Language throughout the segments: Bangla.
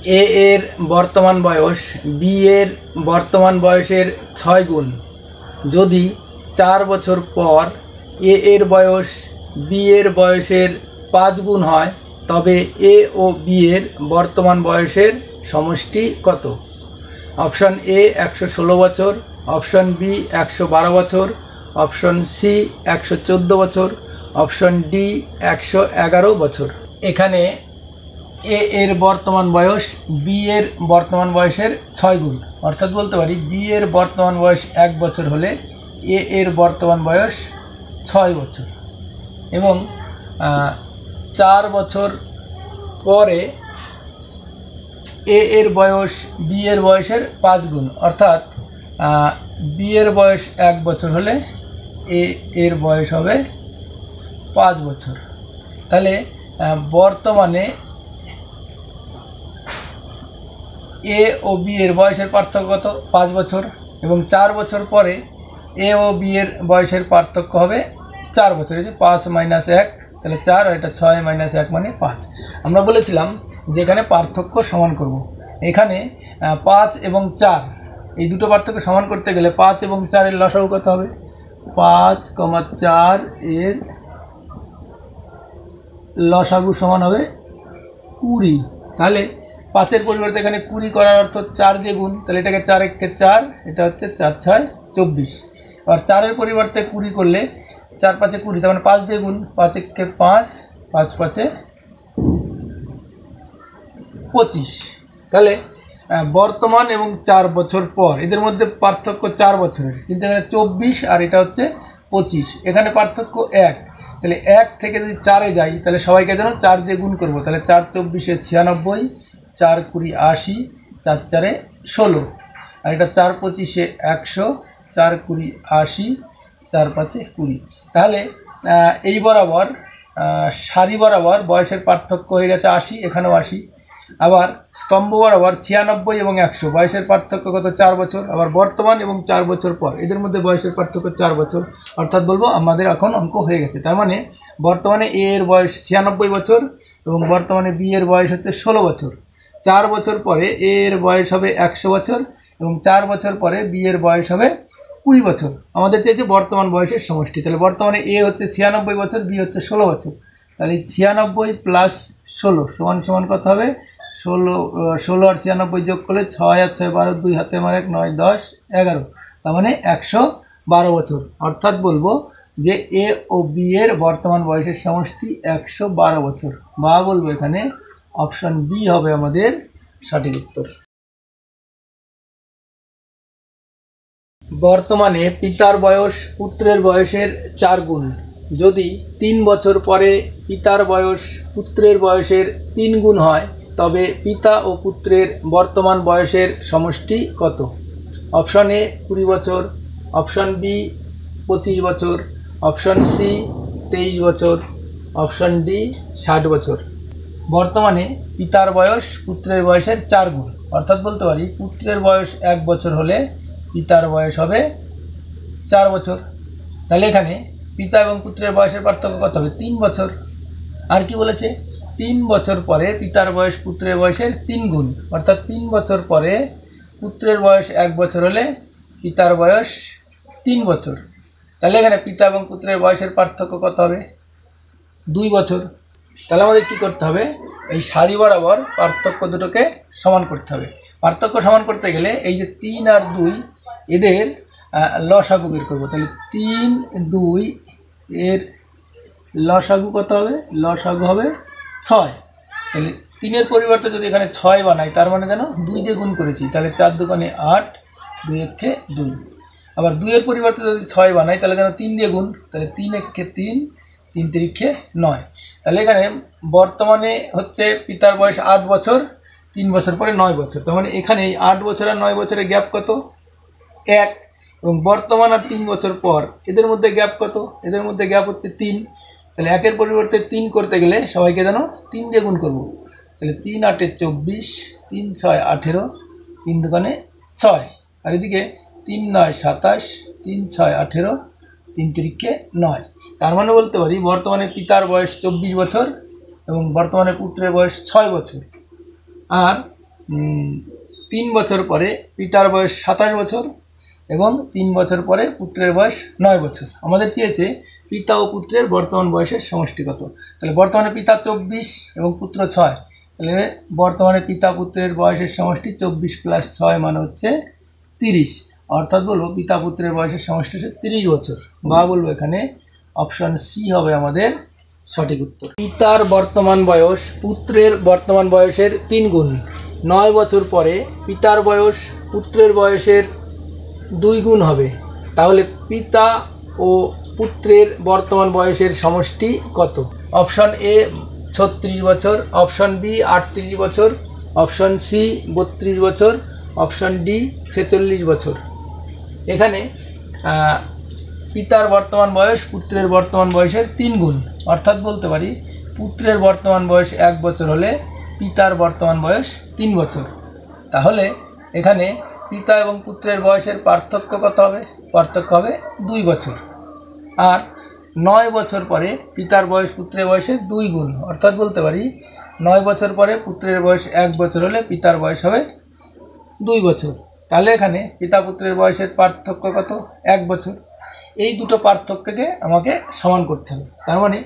এ এর বর্তমান বয়স বি এর বর্তমান বয়সের 6 গুণ। যদি 4 বছর পর এ এর বয়স বি এর বয়সের 5 গুণ হয় তবে এ ও বি এর বর্তমান বয়সের সমষ্টি কত? অপশন এ 116 বছর, অপশন বি 112 বছর, অপশন সি 114 বছর, অপশন ডি 111 বছর। এখানে এ এর বর্তমান বয়স বি এর বর্তমান বয়সের 6 গুণ, অর্থাৎ বলতে পারি বি এর বর্তমান বয়স 1 বছর হলে এ এর বর্তমান বয়স 6 বছর এবং 4 বছর পরে এ এর বয়স বি এর বয়সের 5 গুণ, অর্থাৎ বি এর বয়স 1 বছর হলে এ এর বয়স হবে 5 বছর। তাহলে বর্তমানে এ ও বি এর বয়সের পার্থক্য কত? 5 বছর এবং 4 বছর পরে এ ও বি এর বয়সের পার্থক্য হবে 4 বছর। এই যে 5 - 1 তাহলে 4 আর এটা 6 - 1 মানে 5। আমরা বলেছিলাম যে এখানে পার্থক্য সমান করব। এখানে 5 এবং 4 এই দুটো পার্থক্য সমান করতে গেলে 5 এবং 4 এর লসাগু কত হবে? 5, 4 এর লসাগু সমান হবে 20। তাহলে 5 এর পরিবর্তে এখানে 20 করার অর্থ 4 দিয়ে গুণ, তাহলে এটাকে 4 × 4, এটা হচ্ছে 4 × 6 = 24। আর 4 এর পরিবর্তে 20 করলে 4 × 5 = 20, তার মানে 5 দিয়ে গুণ, 5 × 5, 5 × 5 = 25। তাহলে বর্তমান এবং 4 বছর পর এদের মধ্যে পার্থক্য 4 বছরের, কিন্তু এখানে 24 আর এটা হচ্ছে 25, এখানে পার্থক্য 1। তাহলে 1 থেকে যদি 4-এ যাই তাহলে সবাইকে যেন 4 দিয়ে গুণ করব, তাহলে 4 × 24 = 96, 4 × 20 = 80, 4 × 4 = 16, আর এটা 4 × 25 = 100, 4 × 20 = 80, 4 × 5 = 20। তাহলে এই বরাবর সারি বরাবর বয়সের পার্থক্য হয়ে গেছে 80, এখানেও 80। আবার স্তম্ভ বরাবর 96 এবং 100 বয়সের পার্থক্য কত? 4 বছর। আবার বর্তমান এবং 4 বছর পর এদের মধ্যে বয়সের পার্থক্য 4 বছর, অর্থাৎ বলবো আমাদের এখন অঙ্ক হয়ে গেছে। তার মানে বর্তমানে এ এর বয়স 96 বছর এবং বর্তমানে বি এর বয়স হচ্ছে 16 বছর। 4 বছর পরে এ এর বয়স হবে 100 বছর এবং 4 বছর পরে বি এর বয়স হবে 20 বছর। আমাদের চেয়েছে বর্তমান বয়সের সমষ্টি। তাহলে বর্তমানে এ হচ্ছে 96 বছর, বি হচ্ছে 16 বছর। তাহলে 96 + 16 সমান কত হবে? 16 আর 96 যোগ করলে 6 আর 6 12, 2 হাতে মার 1, 9, 10, 11, তার মানে 112 বছর। অর্থাৎ বলবো যে এ ও বি এর বর্তমান বয়সের সমষ্টি 112 বছর, বা বলবো এখানে অপশন বি হবে আমাদের সঠিক উত্তর। বর্তমানে পিতার বয়স পুত্রের বয়সের 4 গুণ। যদি 3 বছর পরে পিতার বয়স পুত্রের বয়সের 3 গুণ হয় তবে পিতা ও পুত্রের বর্তমান বয়সের সমষ্টি কত? অপশন এ 20 বছর, অপশন বি 25 বছর, অপশন সি 23 বছর, অপশন ডি 60 বছর। বর্তমানে পিতার বয়স পুত্রের বয়সের 4 গুণ, অর্থাৎ বলতে পারি পুত্রের বয়স 1 বছর হলে পিতার বয়স হবে 4 বছর। তাহলে এখানে পিতা এবং পুত্রের বয়সের পার্থক্য কত হবে? 3 বছর। আর কি বলেছে? 3 বছর পরে পিতার বয়স পুত্রের বয়সের 3 গুণ, অর্থাৎ 3 বছর পরে পুত্রের বয়স 1 বছর হলে পিতার বয়স 3 বছর। তাহলে এখানে পিতা এবং পুত্রের বয়সের পার্থক্য কত হবে? 2 বছর। তাহলে আমাদের কী করতে হবে? এই সারি বরাবর পার্থক্য দুটোকে সমান করতে হবে। পার্থক্য সমান করতে গেলে এই যে 3 আর 2 এদের লসাগু বের করবো। তাহলে 3, 2 এর লসাগু কত হবে? লসাগু হবে 6। তাহলে 3 এর পরিবর্তে যদি এখানে 6 বানাই তার মানে যেন 2 দিয়ে গুণ করেছি, তাহলে 4 × 2 = 8, 2 × 1 = 2। আবার 2 এর পরিবর্তে যদি 6 বানাই তাহলে যেন 3 দিয়ে গুণ, তাহলে 3 × 1 = 3, 3 × 3 = 9। তাহলে এখানে বর্তমানে হচ্ছে পিতার বয়স 8 বছর, 3 বছর পরে 9 বছর। তার মানে এখানে এই 8 বছর আর 9 বছরের গ্যাপ কত? 1। এবং বর্তমান আর 3 বছর পর এদের মধ্যে গ্যাপ কত? এদের মধ্যে গ্যাপ হচ্ছে 3। তাহলে 1 এর পরিবর্তে 3 করতে গেলে সবাইকে যেন 3 দিয়ে গুণ করবো। তাহলে 3 × 8 = 24, 3 × 6 = 18, 3 × 2 = 6, আর এদিকে 3 × 9 = 27, 3 × 6 = 18, 3 × 3 = 9। তার মানে বলতে পারি বর্তমানে পিতার বয়স 24 বছর এবং বর্তমানে পুত্রের বয়স 6 বছর। আর 3 বছর পরে পিতার বয়স 27 বছর এবং 3 বছর পরে পুত্রের বয়স 9 বছর। আমাদের চেয়েছে পিতা ও পুত্রের বর্তমান বয়সের সমষ্টি কত। তাহলে বর্তমানে পিতা 24 এবং পুত্র 6, তাহলে বর্তমানে পিতা পুত্রের বয়সের সমষ্টি 24 + 6 মানে হচ্ছে 30, অর্থাৎ বলবো পিতা পুত্রের বয়সের সমষ্টি হচ্ছে 30 বছর, বা বলবো এখানে অপশন সি হবে আমাদের সঠিক উত্তর। পিতার বর্তমান বয়স পুত্রের বর্তমান বয়সের 3 গুণ। 9 বছর পরে পিতার বয়স পুত্রের বয়সের 2 গুণ হবে, তাহলে পিতা ও পুত্রের বর্তমান বয়সের সমষ্টি কত? অপশন এ 36 বছর, অপশন বি 38 বছর, অপশন সি 32 বছর, অপশন ডি 46 বছর। এখানে পিতার বর্তমান বয়স পুত্রের বর্তমান বয়সের 3 গুণ, অর্থাৎ বলতে পারি পুত্রের বর্তমান বয়স 1 বছর হলে পিতার বর্তমান বয়স 3 বছর। তাহলে এখানে পিতা এবং পুত্রের বয়সের পার্থক্য কত হবে? পার্থক্য হবে 2 বছর। আর 9 বছর পরে পিতার বয়স পুত্রের বয়সের 2 গুণ, অর্থাৎ বলতে পারি 9 বছর পরে পুত্রের বয়স 1 বছর হলে পিতার বয়স হবে 2 বছর। তাহলে এখানে পিতা পুত্রের বয়সের পার্থক্য কত? 1 বছর। এই দুটো পার্থক্যকে আমাকে সমান করতে হবে। তার মানে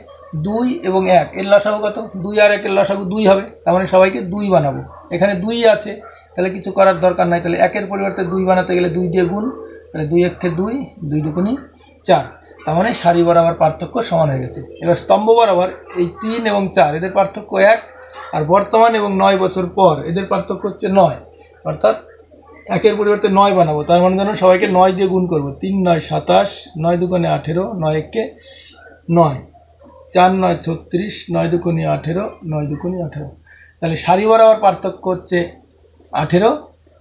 2 এবং 1 এর লসাগু কত? 2 আর 1 এর লসাগু 2 হবে, তার মানে সবাইকে 2 বানাবো। এখানে 2 আছে, তাহলে কিছু করার দরকার নাই। তাহলে 1 এর পরিবর্তে 2 বানাতে গেলে 2 দিয়ে গুণ, তাহলে 2 1 কে 2, 2 2 4, তার মানে সারি বরাবর পার্থক্য সমান হয়ে গেছে। এবার স্তম্ভ বরাবর এই 3 এবং 4 এদের পার্থক্য 1, আর বর্তমান এবং 9 বছর পর এদের পার্থক্য হচ্ছে 9, অর্থাৎ 1 এর পরিবর্তে 9 বানাবো। তার মানে যেন সবাইকে 9 দিয়ে গুণ করবো। 3 9 27, 9 2 18, 9 1 কে 9, 4 9 36, 9 2 18, 9 2 18। তাহলে সারি বরাবর পার্থক্য হচ্ছে 18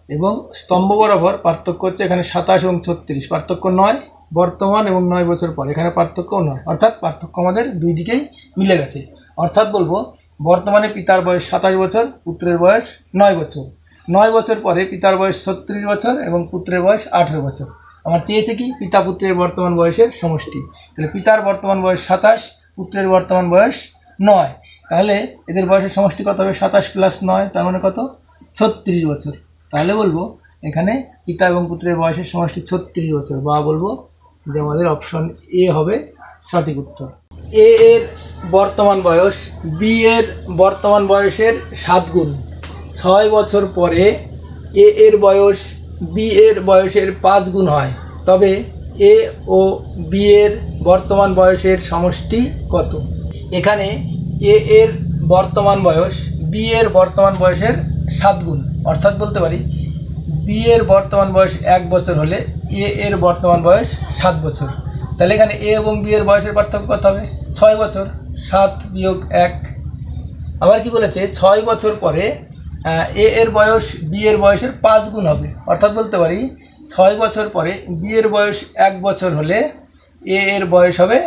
এবং স্তম্ভ বরাবর পার্থক্য হচ্ছে এখানে 27 এবং 36, পার্থক্য 9, বর্তমান এবং 9 বছর পর এখানে পার্থক্য 9, অর্থাৎ পার্থক্য আমাদের দুই দিকেই মিলে গেছে। অর্থাৎ বলবো বর্তমানে পিতার বয়স 27 বছর, পুত্রের বয়স 9 বছর। 9 বছর পরে পিতার বয়স 36 বছর এবং পুত্রের বয়স 18 বছর। আমার চেয়েছে কি? পিতা পুত্রের বর্তমান বয়সের সমষ্টি। তাহলে পিতার বর্তমান বয়স 27, পুত্রের বর্তমান বয়স 9, তাহলে এদের বয়সের সমষ্টি কত হবে? 27 + 9, তার মানে কত? 36 বছর। তাহলে বলবো এখানে পিতা এবং পুত্রের বয়সের সমষ্টি 36 বছর, বা বলবো যে আমাদের অপশন এ হবে সঠিক উত্তর। এ এর বর্তমান বয়স বি এর বর্তমান বয়সের 7 গুণ। 6 বছর পরে এ এর বয়স বি এর বয়সের 5 গুণ হয়, তবে এ ও বি এর বর্তমান বয়সের সমষ্টি কত? এখানে এ এর বর্তমান বয়স বি এর বর্তমান বয়সের 7 গুণ, অর্থাৎ বলতে পারি বি এর বর্তমান বয়স 1 বছর হলে এ এর বর্তমান বয়স 7 বছর। তাহলে এখানে এ এবং বি এর বয়সের পার্থক্য কত হবে? 6 বছর। 7 - 1। আবার কি বলেছে? 6 বছর পরে এ এর বয়স বি এর বয়সের 5 গুণ হবে, অর্থাৎ বলতে পারি 6 বছর পরে বি এর বয়স 1 বছর হলে এ এর বয়স হবে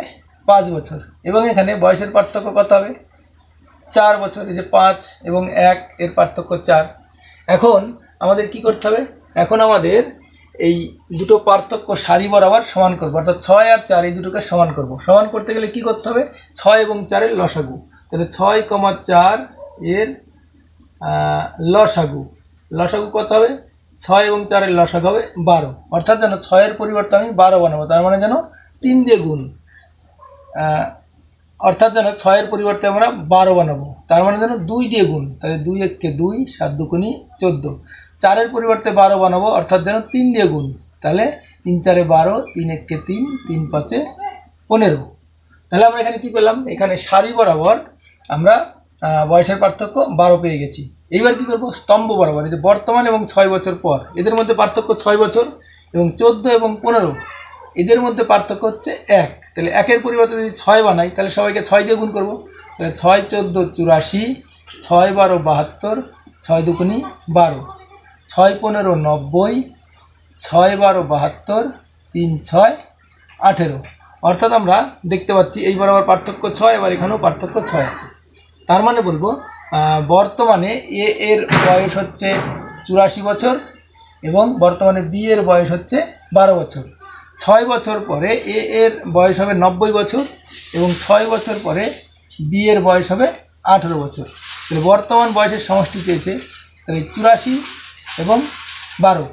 5 বছর। এবং এখানে বয়সের পার্থক্য কত হবে? 4 বছর। এই যে 5 এবং 1 এর পার্থক্য 4। এখন আমাদের কি করতে হবে? এখন আমাদের এই দুটো পার্থক্য সারি বরাবর সমান করবো, অর্থাৎ 6 আর 4 এই দুটোকে সমান করব। সমান করতে গেলে কি করতে হবে? 6 এবং 4 এর লসাগু। তাহলে 6, 4 এর লসাগু কত হবে? 6 এবং 4 এর লসাগু হবে 12, অর্থাৎ যেন 6 এর পরিবর্তে আমি 12 বানাবো, তার মানে যেন 3 দিয়ে গুণ, অর্থাৎ যেন 6 এর পরিবর্তে আমরা 12 বানাবো, তার মানে যেন 2 দিয়ে গুণ। তাহলে 2 1 কে 2, 7 2 14। 4 এর পরিবর্তে 12 বানাবো, অর্থাৎ যেন 3 দিয়ে গুণ। তাহলে 3 4 12, 3 1 কে 3, 3 5 15। তাহলে আমরা এখানে কি পেলাম? এখানে সারি বরাবর আমরা বয়সের পার্থক্য 12 পেয়ে গেছি। এইবার কি করব? স্তম্ভ বরাবর এই যে বর্তমান এবং 6 বছর পর এদের মধ্যে পার্থক্য 6 বছর, এবং 14 এবং 15 এদের মধ্যে পার্থক্য হচ্ছে 1। তাহলে 1 এর পরিবর্তে যদি 6 বানাই, তাহলে সবাইকে 6 দিয়ে গুণ করবো। তাহলে 6 14 84, 6 12 72, 6 2 12, 6 15 90, 6 12 72, 3 6 18। অর্থাৎ আমরা দেখতে পাচ্ছি এই বরাবর পার্থক্য 6, এবার এখানেও পার্থক্য 6 আছে। তার মানে বলবো বর্তমানে এ এর বয়স হচ্ছে 84 বছর এবং বর্তমানে বি এর বয়স হচ্ছে 12 বছর। 6 বছর পরে এ এর বয়স হবে 90 বছর এবং 6 বছর পরে বি এর বয়স হবে 18 বছর। তাহলে বর্তমান বয়সের সমষ্টি চেয়েছে তাহলে 84 এবং 12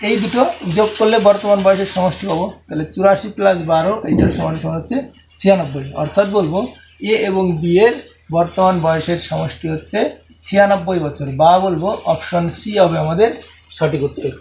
এই দুটো যোগ করলে বর্তমান বয়সের সমষ্টি পাবো। তাহলে 84 + 12 এইটার সমান সমান হচ্ছে 96। অর্থাৎ বলবো এ এবং বি এর বর্তমান বয়সের সমষ্টি হচ্ছে 96 বছর, বা বলবো অপশন সি হবে আমাদের সঠিক উত্তর।